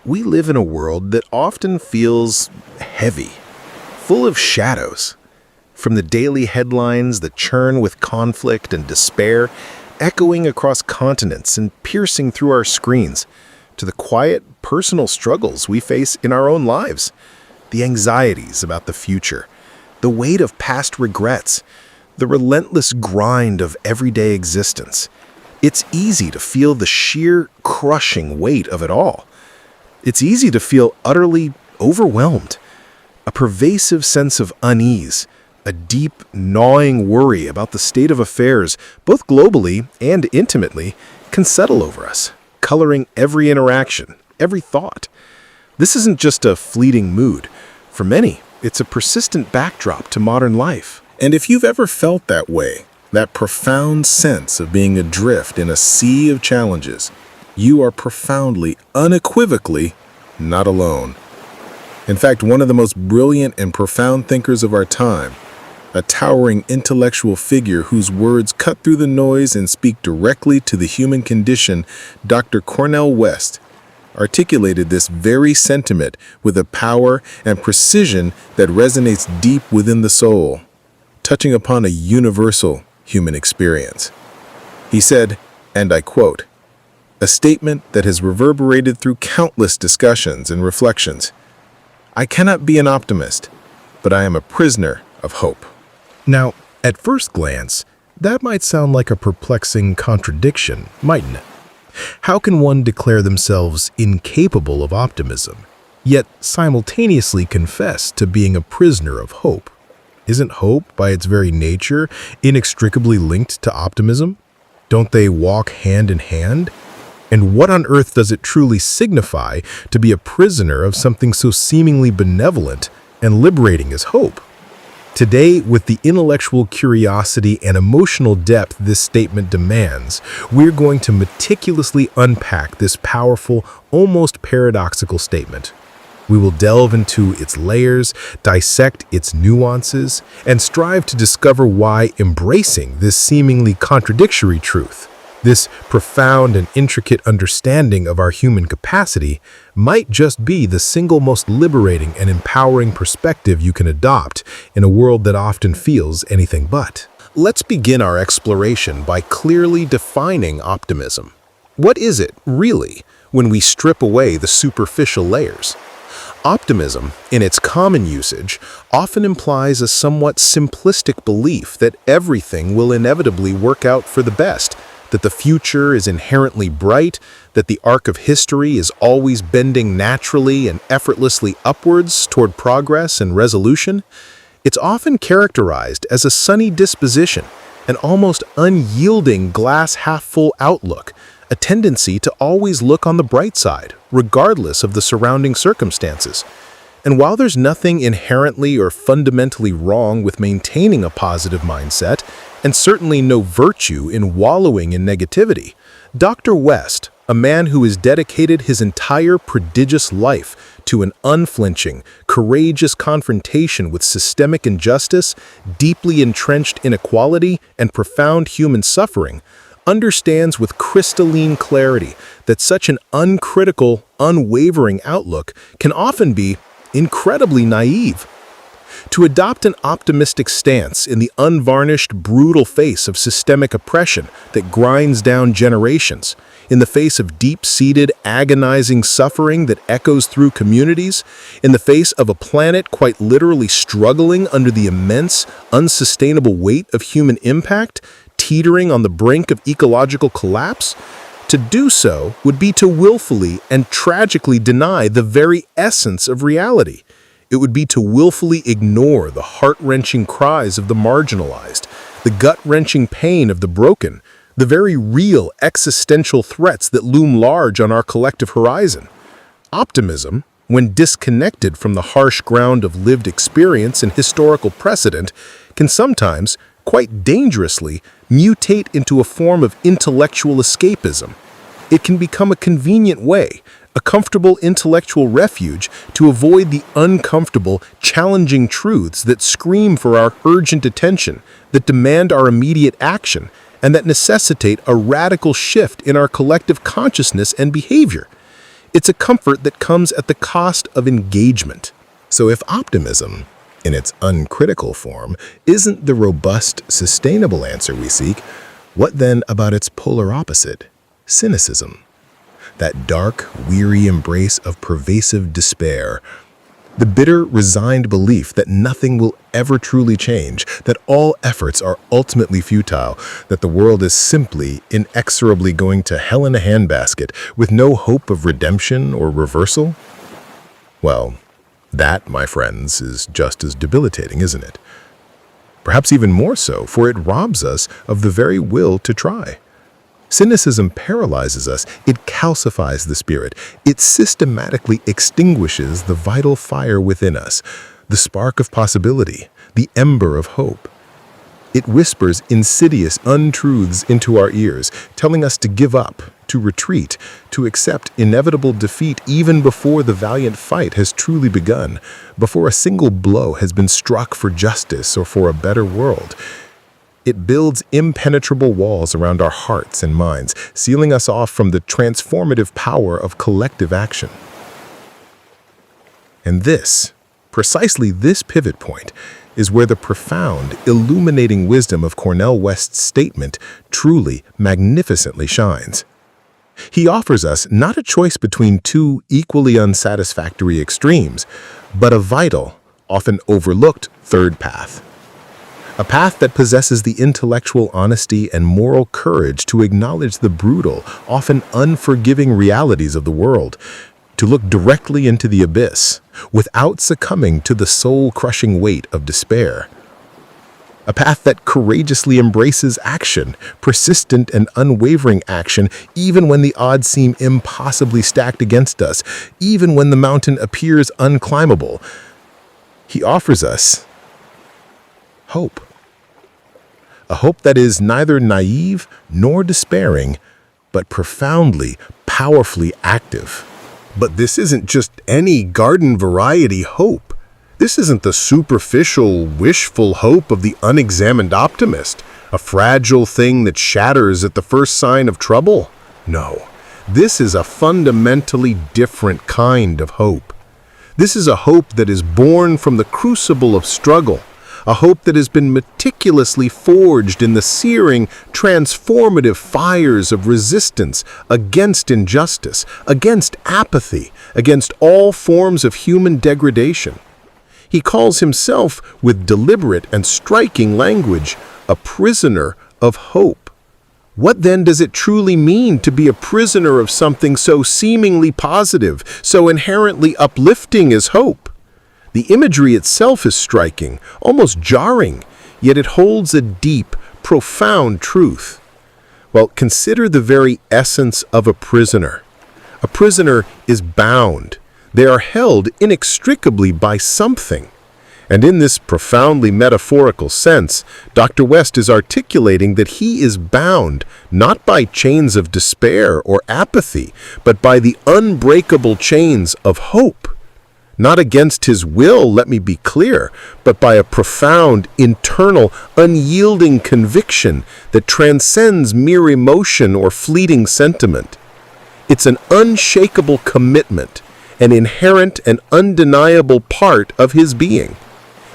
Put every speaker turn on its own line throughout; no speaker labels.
We live in a world that often feels heavy, full of shadows. From the daily headlines that churn with conflict and despair, echoing across continents and piercing through our screens, to the quiet, personal struggles we face in our own lives, the anxieties about the future, the weight of past regrets, the relentless grind of everyday existence. It's easy to feel the sheer, crushing weight of it all. It's easy to feel utterly overwhelmed. A pervasive sense of unease, a deep, gnawing worry about the state of affairs, both globally and intimately, can settle over us, coloring every interaction, every thought. This isn't just a fleeting mood. For many, it's a persistent backdrop to modern life.
And if you've ever felt that way, that profound sense of being adrift in a sea of challenges, you are profoundly, unequivocally not alone. In fact, one of the most brilliant and profound thinkers of our time, a towering intellectual figure whose words cut through the noise and speak directly to the human condition, Dr. Cornel West, articulated this very sentiment with a power and precision that resonates deep within the soul, touching upon a universal human experience. He said, and I quote, a statement that has reverberated through countless discussions and reflections. I cannot be an optimist, but I am a prisoner of hope.
Now, at first glance, that might sound like a perplexing contradiction, mightn't it? How can one declare themselves incapable of optimism, yet simultaneously confess to being a prisoner of hope? Isn't hope, by its very nature, inextricably linked to optimism? Don't they walk hand in hand? And what on earth does it truly signify to be a prisoner of something so seemingly benevolent and liberating as hope? Today, with the intellectual curiosity and emotional depth this statement demands, we're going to meticulously unpack this powerful, almost paradoxical statement. We will delve into its layers, dissect its nuances, and strive to discover why embracing this seemingly contradictory truth, this profound and intricate understanding of our human capacity, might just be the single most liberating and empowering perspective you can adopt in a world that often feels anything but. Let's begin our exploration by clearly defining optimism. What is it, really, when we strip away the superficial layers? Optimism, in its common usage, often implies a somewhat simplistic belief that everything will inevitably work out for the best, that the future is inherently bright, that the arc of history is always bending naturally and effortlessly upwards toward progress and resolution. It's often characterized as a sunny disposition, an almost unyielding glass-half-full outlook, a tendency to always look on the bright side, regardless of the surrounding circumstances. And while there's nothing inherently or fundamentally wrong with maintaining a positive mindset, and certainly no virtue in wallowing in negativity, Dr. West, a man who has dedicated his entire prodigious life to an unflinching, courageous confrontation with systemic injustice, deeply entrenched inequality, and profound human suffering, understands with crystalline clarity that such an uncritical, unwavering outlook can often be incredibly naive. To adopt an optimistic stance in the unvarnished, brutal face of systemic oppression that grinds down generations, in the face of deep-seated, agonizing suffering that echoes through communities, in the face of a planet quite literally struggling under the immense, unsustainable weight of human impact, teetering on the brink of ecological collapse, to do so would be to willfully and tragically deny the very essence of reality. It would be to willfully ignore the heart-wrenching cries of the marginalized, the gut-wrenching pain of the broken, the very real existential threats that loom large on our collective horizon. Optimism, when disconnected from the harsh ground of lived experience and historical precedent, can sometimes, quite dangerously, mutate into a form of intellectual escapism. It can become a convenient way, a comfortable intellectual refuge to avoid the uncomfortable, challenging truths that scream for our urgent attention, that demand our immediate action, and that necessitate a radical shift in our collective consciousness and behavior. It's a comfort that comes at the cost of engagement. So if optimism, in its uncritical form, isn't the robust, sustainable answer we seek, what then about its polar opposite, cynicism? That dark, weary embrace of pervasive despair, the bitter, resigned belief that nothing will ever truly change, that all efforts are ultimately futile, that the world is simply, inexorably going to hell in a handbasket with no hope of redemption or reversal? Well, that, my friends, is just as debilitating, isn't it? Perhaps even more so, for it robs us of the very will to try. Cynicism paralyzes us, it calcifies the spirit, it systematically extinguishes the vital fire within us, the spark of possibility, the ember of hope. It whispers insidious untruths into our ears, telling us to give up, to retreat, to accept inevitable defeat even before the valiant fight has truly begun, before a single blow has been struck for justice or for a better world. It builds impenetrable walls around our hearts and minds, sealing us off from the transformative power of collective action. And this, precisely this pivot point, is where the profound, illuminating wisdom of Cornel West's statement truly, magnificently shines. He offers us not a choice between two equally unsatisfactory extremes, but a vital, often overlooked third path. A path that possesses the intellectual honesty and moral courage to acknowledge the brutal, often unforgiving realities of the world, to look directly into the abyss without succumbing to the soul-crushing weight of despair. A path that courageously embraces action, persistent and unwavering action, even when the odds seem impossibly stacked against us, even when the mountain appears unclimbable. He offers us hope. A hope that is neither naive nor despairing, but profoundly, powerfully active. But this isn't just any garden variety hope. This isn't the superficial, wishful hope of the unexamined optimist, a fragile thing that shatters at the first sign of trouble. No, this is a fundamentally different kind of hope. This is a hope that is born from the crucible of struggle, a hope that has been meticulously forged in the searing, transformative fires of resistance against injustice, against apathy, against all forms of human degradation. He calls himself, with deliberate and striking language, a prisoner of hope. What then does it truly mean to be a prisoner of something so seemingly positive, so inherently uplifting as hope? The imagery itself is striking, almost jarring, yet it holds a deep, profound truth. Well, consider the very essence of a prisoner. A prisoner is bound. They are held inextricably by something. And in this profoundly metaphorical sense, Dr. West is articulating that he is bound not by chains of despair or apathy, but by the unbreakable chains of hope. Not against his will, let me be clear, but by a profound, internal, unyielding conviction that transcends mere emotion or fleeting sentiment. It's an unshakable commitment, an inherent and undeniable part of his being,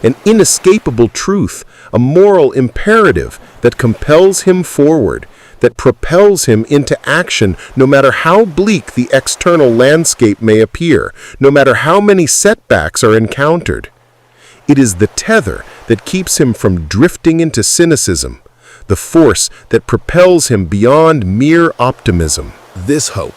an inescapable truth, a moral imperative that compels him forward, that propels him into action no matter how bleak the external landscape may appear, no matter how many setbacks are encountered. It is the tether that keeps him from drifting into cynicism, the force that propels him beyond mere optimism. This hope,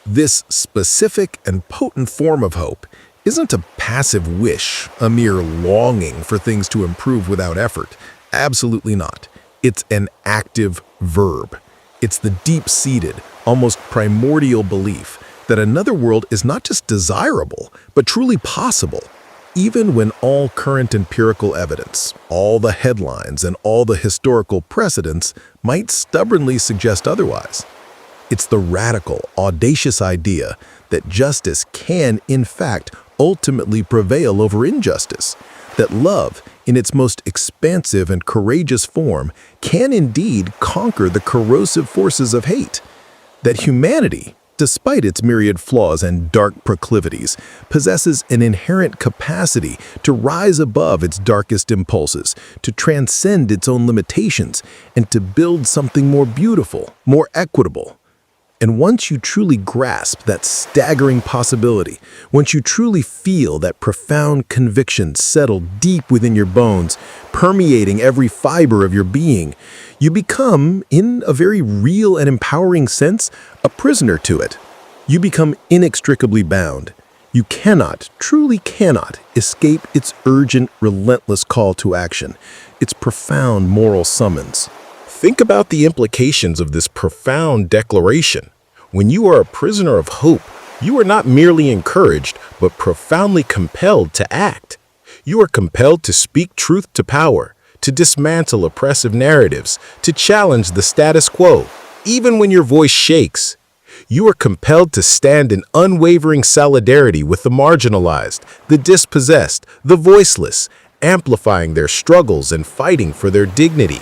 this specific and potent form of hope, isn't a passive wish, a mere longing for things to improve without effort. Absolutely not. It's an active verb. It's the deep-seated, almost primordial belief that another world is not just desirable, but truly possible, even when all current empirical evidence, all the headlines, and all the historical precedents might stubbornly suggest otherwise. It's the radical, audacious idea that justice can, in fact, ultimately prevail over injustice, that love, in its most expansive and courageous form, can indeed conquer the corrosive forces of hate, that humanity, despite its myriad flaws and dark proclivities, possesses an inherent capacity to rise above its darkest impulses, to transcend its own limitations, and to build something more beautiful, more equitable. And once you truly grasp that staggering possibility, once you truly feel that profound conviction settle deep within your bones, permeating every fiber of your being, you become, in a very real and empowering sense, a prisoner to it. You become inextricably bound. You cannot, truly cannot, escape its urgent, relentless call to action, its profound moral summons.
Think about the implications of this profound declaration. When you are a prisoner of hope, you are not merely encouraged, but profoundly compelled to act. You are compelled to speak truth to power, to dismantle oppressive narratives, to challenge the status quo, even when your voice shakes. You are compelled to stand in unwavering solidarity with the marginalized, the dispossessed, the voiceless, amplifying their struggles and fighting for their dignity.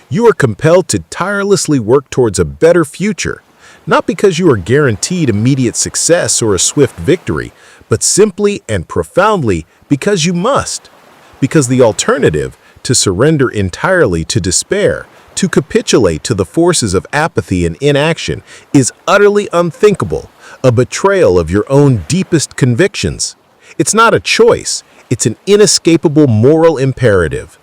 You are compelled to tirelessly work towards a better future, not because you are guaranteed immediate success or a swift victory, but simply and profoundly because you must. Because the alternative, to surrender entirely to despair, to capitulate to the forces of apathy and inaction, is utterly unthinkable, a betrayal of your own deepest convictions. It's not a choice, it's an inescapable moral imperative.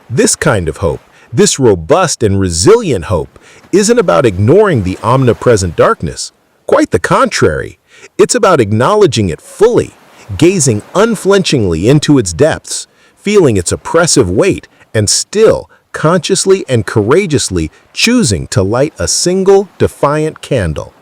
This kind of hope, this robust and resilient hope, isn't about ignoring the omnipresent darkness. Quite the contrary. It's about acknowledging it fully, gazing unflinchingly into its depths, feeling its oppressive weight, and still, consciously and courageously choosing to light a single, defiant candle.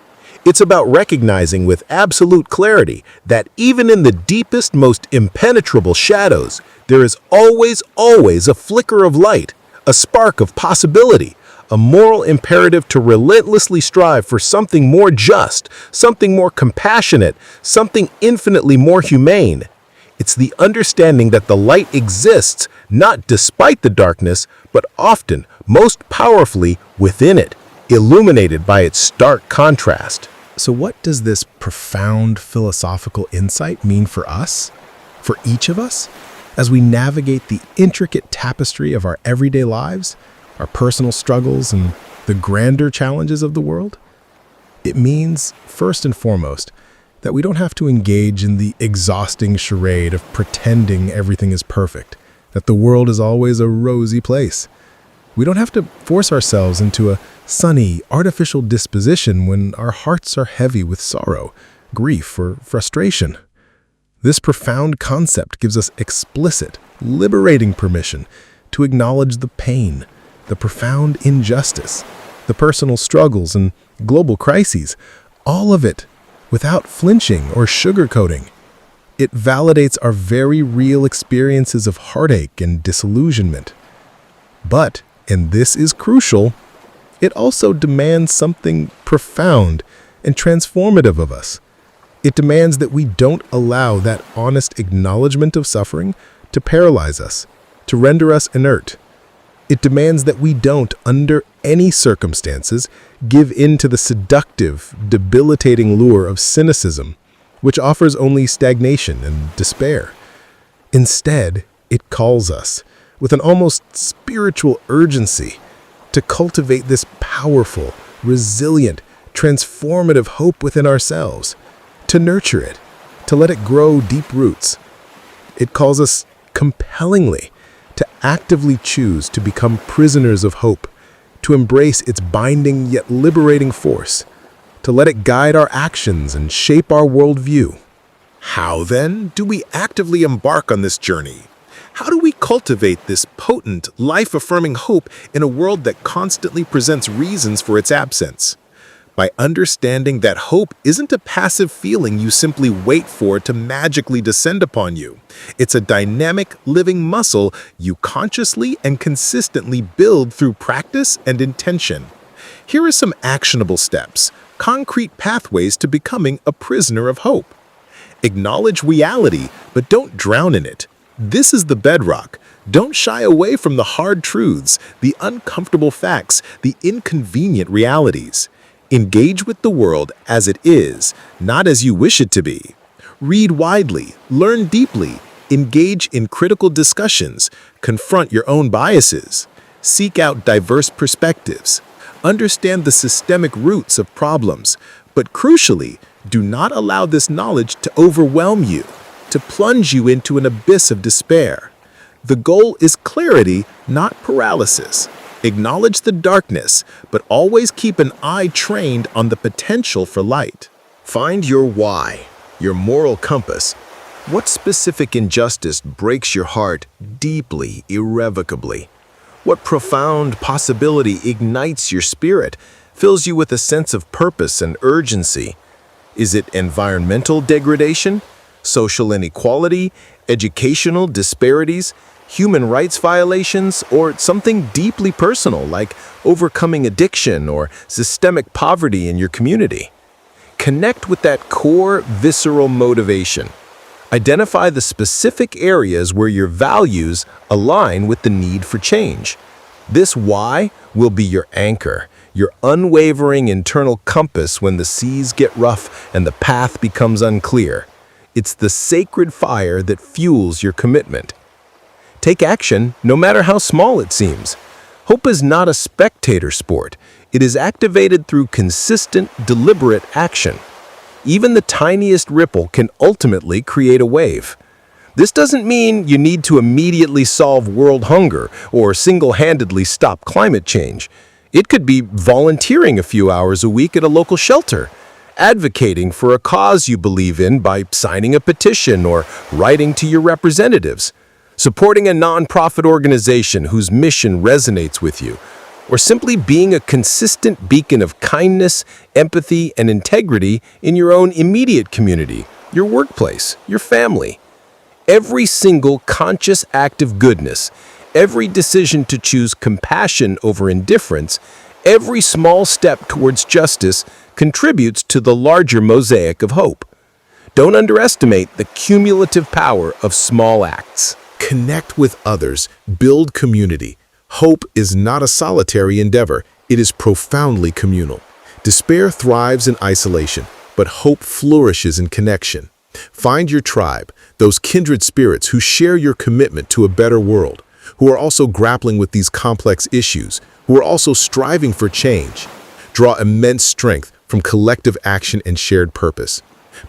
It's about recognizing with absolute clarity that even in the deepest, most impenetrable shadows, there is always a flicker of light, a spark of possibility, a moral imperative to relentlessly strive for something more just, something more compassionate, something infinitely more humane. It's the understanding that the light exists not despite the darkness, but often, most powerfully, within it, illuminated by its stark contrast.
So what does this profound philosophical insight mean for us, for each of us, as we navigate the intricate tapestry of our everyday lives, our personal struggles, and the grander challenges of the world? It means, first and foremost, that we don't have to engage in the exhausting charade of pretending everything is perfect, that the world is always a rosy place. We don't have to force ourselves into a sunny, artificial disposition when our hearts are heavy with sorrow, grief, or frustration. This profound concept gives us explicit, liberating permission to acknowledge the pain, the profound injustice, the personal struggles and global crises, all of it without flinching or sugarcoating. It validates our very real experiences of heartache and disillusionment. But, and this is crucial, it also demands something profound and transformative of us. It demands that we don't allow that honest acknowledgement of suffering to paralyze us, to render us inert. It demands that we don't, under any circumstances, give in to the seductive, debilitating lure of cynicism, which offers only stagnation and despair. Instead, it calls us, with an almost spiritual urgency, to cultivate this powerful, resilient, transformative hope within ourselves, to nurture it, to let it grow deep roots. It calls us compellingly to actively choose to become prisoners of hope, to embrace its binding yet liberating force, to let it guide our actions and shape our worldview. How, then, do we actively embark on this journey? How do we cultivate this potent, life-affirming hope in a world that constantly presents reasons for its absence? By understanding that hope isn't a passive feeling you simply wait for to magically descend upon you. It's a dynamic, living muscle you consciously and consistently build through practice and intention. Here are some actionable steps, concrete pathways to becoming a prisoner of hope. Acknowledge reality, but don't drown in it. This is the bedrock. Don't shy away from the hard truths, the uncomfortable facts, the inconvenient realities.
Engage with the world as it is, not as you wish it to be. Read widely, learn deeply, engage in critical discussions, confront your own biases, seek out diverse perspectives, understand the systemic roots of problems, but crucially, do not allow this knowledge to overwhelm you, to plunge you into an abyss of despair. The goal is clarity, not paralysis. Acknowledge the darkness, but always keep an eye trained on the potential for light. Find your why, your moral compass. What specific injustice breaks your heart deeply, irrevocably? What profound possibility ignites your spirit, fills you with a sense of purpose and urgency? Is it environmental degradation, social inequality, educational disparities, human rights violations, or something deeply personal like overcoming addiction or systemic poverty in your community? Connect with that core, visceral motivation. Identify the specific areas where your values align with the need for change. This why will be your anchor, your unwavering internal compass when the seas get rough and the path becomes unclear. It's the sacred fire that fuels your commitment. Take action, no matter how small it seems. Hope is not a spectator sport. It is activated through consistent, deliberate action. Even the tiniest ripple can ultimately create a wave. This doesn't mean you need to immediately solve world hunger or single-handedly stop climate change. It could be volunteering a few hours a week at a local shelter, advocating for a cause you believe in by signing a petition or writing to your representatives, supporting a nonprofit organization whose mission resonates with you, or simply being a consistent beacon of kindness, empathy, and integrity in your own immediate community, your workplace, your family. Every single conscious act of goodness, every decision to choose compassion over indifference, every small step towards justice contributes to the larger mosaic of hope. Don't underestimate the cumulative power of small acts. Connect with others, build community. Hope is not a solitary endeavor, it is profoundly communal. Despair thrives in isolation, but hope flourishes in connection. Find your tribe, those kindred spirits who share your commitment to a better world, who are also grappling with these complex issues, who are also striving for change. Draw immense strength from collective action and shared purpose.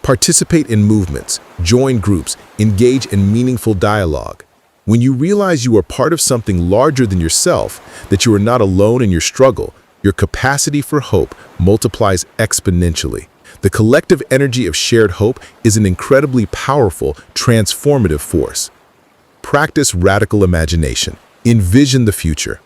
Participate in movements, join groups, engage in meaningful dialogue. When you realize you are part of something larger than yourself, that you are not alone in your struggle, your capacity for hope multiplies exponentially. The collective energy of shared hope is an incredibly powerful, transformative force. Practice radical imagination. Envision the future.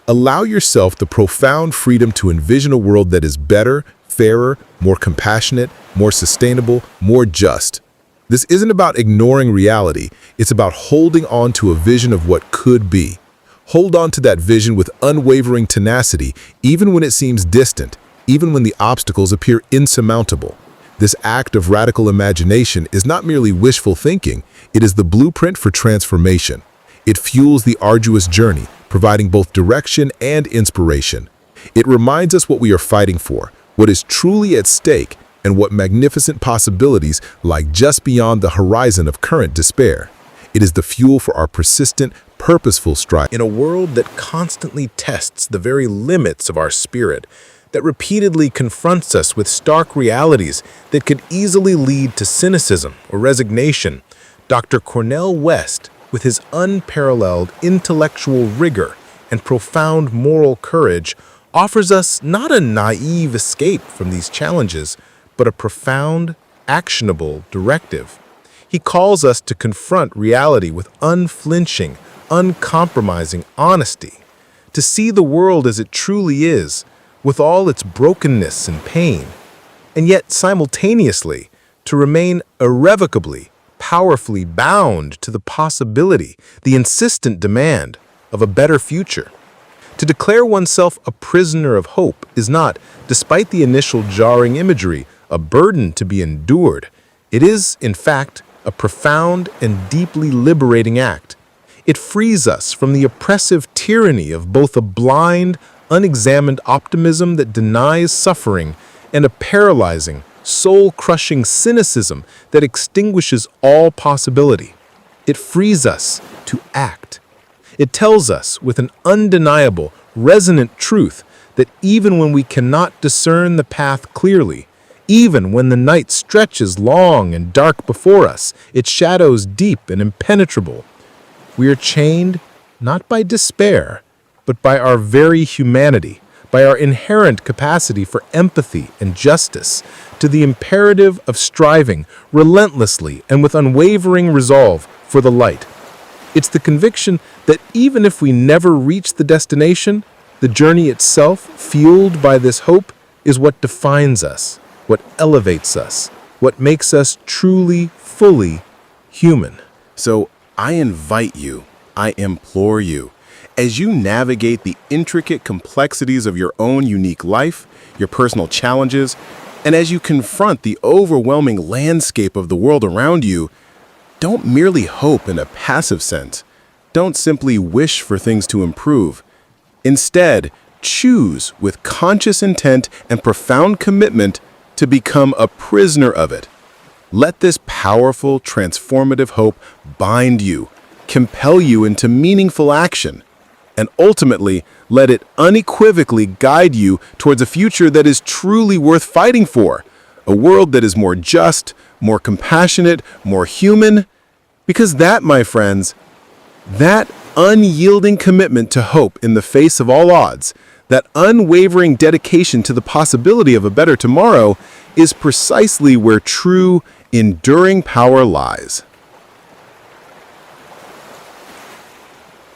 Allow yourself the profound freedom to envision a world that is better, fairer, more compassionate, more sustainable, more just. This isn't about ignoring reality, it's about holding on to a vision of what could be. Hold on to that vision with unwavering tenacity, even when it seems distant, even when the obstacles appear insurmountable. This act of radical imagination is not merely wishful thinking, it is the blueprint for transformation. It fuels the arduous journey, providing both direction and inspiration. It reminds us what we are fighting for, what is truly at stake, and what magnificent possibilities lie just beyond the horizon of current despair. It is the fuel for our persistent, purposeful strive. In a world that constantly tests the very limits of our spirit, that repeatedly confronts us with stark realities that could easily lead to cynicism or resignation, Dr. Cornel West, with his unparalleled intellectual rigor and profound moral courage, offers us not a naive escape from these challenges, but a profound, actionable directive. He calls us to confront reality with unflinching, uncompromising honesty, to see the world as it truly is, with all its brokenness and pain, and yet simultaneously to remain irrevocably, powerfully bound to the possibility, the insistent demand of a better future. To declare oneself a prisoner of hope is not, despite the initial jarring imagery, a burden to be endured. It is, in fact, a profound and deeply liberating act. It frees us from the oppressive tyranny of both a blind,
unexamined optimism that denies suffering, and a paralyzing, soul-crushing cynicism that extinguishes all possibility. It frees us to act. It tells us with an undeniable, resonant truth that even when we cannot discern the path clearly, even when the night stretches long and dark before us, its shadows deep and impenetrable, we are chained not by despair, but by our very humanity, by our inherent capacity for empathy and justice, to the imperative of striving relentlessly and with unwavering resolve for the light. It's the conviction that even if we never reach the destination, the journey itself, fueled by this hope, is what defines us, what elevates us, what makes us truly, fully human.
So I invite you, I implore you, as you navigate the intricate complexities of your own unique life, your personal challenges, and as you confront the overwhelming landscape of the world around you, don't merely hope in a passive sense. Don't simply wish for things to improve. Instead, choose with conscious intent and profound commitment to become a prisoner of it. Let this powerful, transformative hope bind you, compel you into meaningful action, and ultimately let it unequivocally guide you towards a future that is truly worth fighting for, a world that is more just, more compassionate, more human. Because that, my friends, that unyielding commitment to hope in the face of all odds, that unwavering dedication to the possibility of a better tomorrow, is precisely where true, enduring power lies.